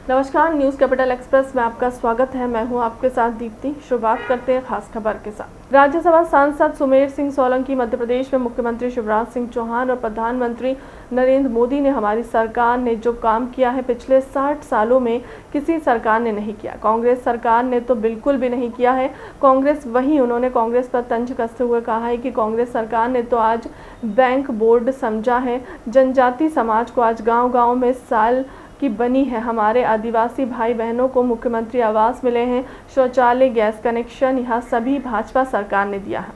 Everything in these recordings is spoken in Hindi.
नमस्कार, न्यूज़ कैपिटल एक्सप्रेस में आपका स्वागत है। मैं हूं आपके साथ दीप्ति। शुरुआत करते हैं खास खबर के साथ। राज्यसभा सांसद सुमेर सिंह सोलंकी मध्य प्रदेश में मुख्यमंत्री शिवराज सिंह चौहान और प्रधानमंत्री नरेंद्र मोदी ने हमारी सरकार ने जो काम किया है पिछले 60 सालों में किसी सरकार ने नहीं किया। कांग्रेस सरकार ने तो बिल्कुल भी नहीं किया है। उन्होंने कांग्रेस पर तंज कसते हुए कहा है कि कांग्रेस सरकार ने तो आज बैंक बोर्ड समझा है। जनजाति समाज को आज गाँव-गाँव में साल की बनी है। हमारे आदिवासी भाई बहनों को मुख्यमंत्री आवास मिले हैं, शौचालय, गैस कनेक्शन, यहाँ सभी भाजपा सरकार ने दिया है।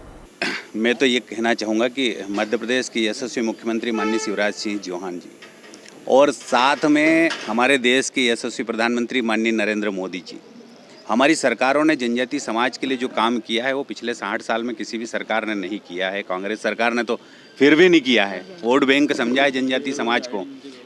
मैं तो ये कहना चाहूँगा कि मध्य प्रदेश के यशस्वी मुख्यमंत्री माननीय शिवराज सिंह चौहान जी और साथ में हमारे देश के यशस्वी प्रधानमंत्री माननीय नरेंद्र मोदी जी, हमारी सरकारों ने जनजाति समाज के लिए जो काम किया है वो पिछले 60 साल में किसी भी सरकार ने नहीं किया है। कांग्रेस सरकार ने तो फिर भी नहीं किया है। वोट बैंक समझा है जनजाति समाज को।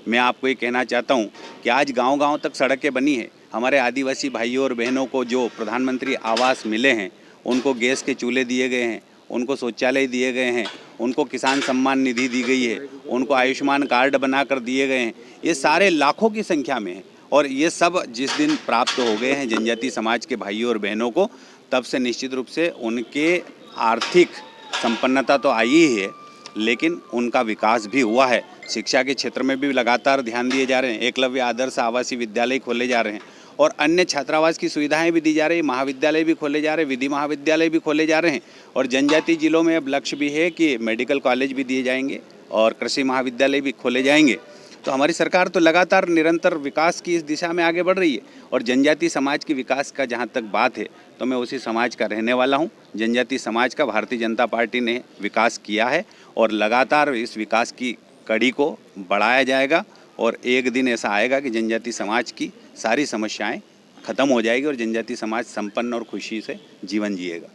मैं आपको ये कहना चाहता हूँ कि आज गांव-गांव तक सड़कें बनी है। हमारे आदिवासी भाइयों और बहनों को जो प्रधानमंत्री आवास मिले हैं, उनको गैस के चूल्हे दिए गए हैं, उनको शौचालय दिए गए हैं, उनको किसान सम्मान निधि दी गई है, उनको आयुष्मान कार्ड बनाकर दिए गए हैं। ये सारे लाखों की संख्या में है और ये सब जिस दिन प्राप्त हो गए हैं जनजाति समाज के भाइयों और बहनों को, तब से निश्चित रूप से उनके आर्थिक संपन्नता तो आई ही है, लेकिन उनका विकास भी हुआ है। शिक्षा के क्षेत्र में भी लगातार ध्यान दिए जा रहे हैं। एकलव्य आदर्श आवासीय विद्यालय खोले जा रहे हैं और अन्य छात्रावास की सुविधाएं भी दी जा रही है। महाविद्यालय भी खोले जा रहे हैं, विधि महाविद्यालय भी खोले जा रहे हैं और जनजातीय जिलों में अब लक्ष्य भी है कि मेडिकल कॉलेज भी दिए जाएंगे और कृषि महाविद्यालय भी खोले जाएंगे। तो हमारी सरकार तो लगातार निरंतर विकास की इस दिशा में आगे बढ़ रही है और जनजाति समाज के विकास का जहाँ तक बात है तो मैं उसी समाज का रहने वाला हूँ। जनजाति समाज का भारतीय जनता पार्टी ने विकास किया है और लगातार इस विकास की कड़ी को बढ़ाया जाएगा और एक दिन ऐसा आएगा कि जनजाति समाज की सारी समस्याएं खत्म हो जाएगी और जनजाति समाज संपन्न और खुशी से जीवन जिएगा।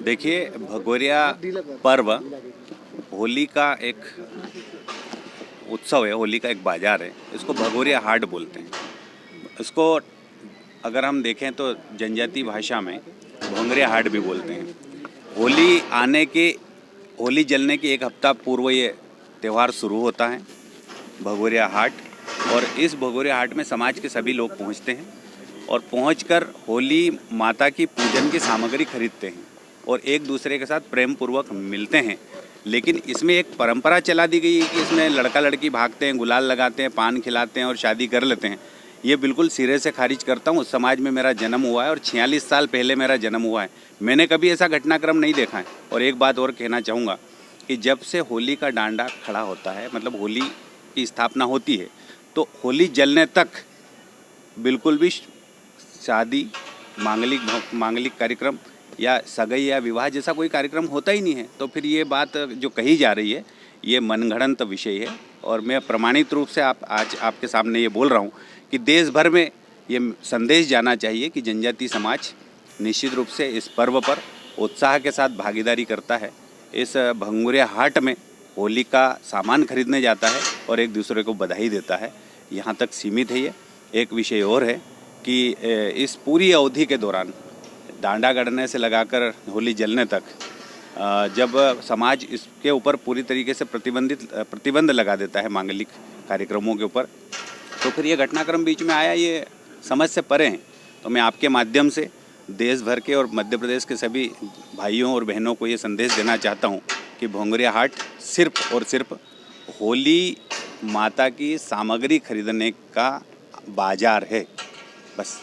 देखिए, भगोरिया पर्व होली का एक उत्सव है, होली का एक बाजार है। इसको भगोरिया हाट बोलते हैं। इसको अगर हम देखें तो जनजाति भाषा में भोंगरिया हाट भी बोलते हैं। होली जलने के एक हफ्ता पूर्व ये त्यौहार शुरू होता है, भगोरिया हाट। और इस भगोरिया हाट में समाज के सभी लोग पहुंचते हैं और पहुंचकर होली माता की पूजन की सामग्री खरीदते हैं और एक दूसरे के साथ प्रेम पूर्वक मिलते हैं। लेकिन इसमें एक परंपरा चला दी गई है कि इसमें लड़का लड़की भागते हैं, गुलाल लगाते हैं, पान खिलाते हैं और शादी कर लेते हैं। ये बिल्कुल सिरे से खारिज करता हूँ। उस समाज में मेरा जन्म हुआ है और 46 साल पहले मेरा जन्म हुआ है। मैंने कभी ऐसा घटनाक्रम नहीं देखा है। और एक बात और कहना चाहूँगा कि जब से होली का डांडा खड़ा होता है, मतलब होली की स्थापना होती है, तो होली जलने तक बिल्कुल भी शादी, मांगलिक कार्यक्रम या सगाई या विवाह जैसा कोई कार्यक्रम होता ही नहीं है। तो फिर ये बात जो कही जा रही है ये मनगढ़ंत विषय है और मैं प्रमाणित रूप से आज आपके सामने ये बोल रहा हूँ कि देश भर में ये संदेश जाना चाहिए कि जनजाति समाज निश्चित रूप से इस पर्व पर उत्साह के साथ भागीदारी करता है। इस भंगुरिया हाट में होली का सामान खरीदने जाता है और एक दूसरे को बधाई देता है। यहाँ तक सीमित है ये। एक विषय और है कि इस पूरी अवधि के दौरान डांडा गड़ने से लगाकर होली जलने तक जब समाज इसके ऊपर पूरी तरीके से प्रतिबंध लगा देता है मांगलिक कार्यक्रमों के ऊपर, तो फिर ये घटनाक्रम बीच में आया, ये समझ से परे हैं। तो मैं आपके माध्यम से देश भर के और मध्य प्रदेश के सभी भाइयों और बहनों को ये संदेश देना चाहता हूँ कि भोंगरिया हाट सिर्फ और सिर्फ होली माता की सामग्री खरीदने का बाजार है, बस।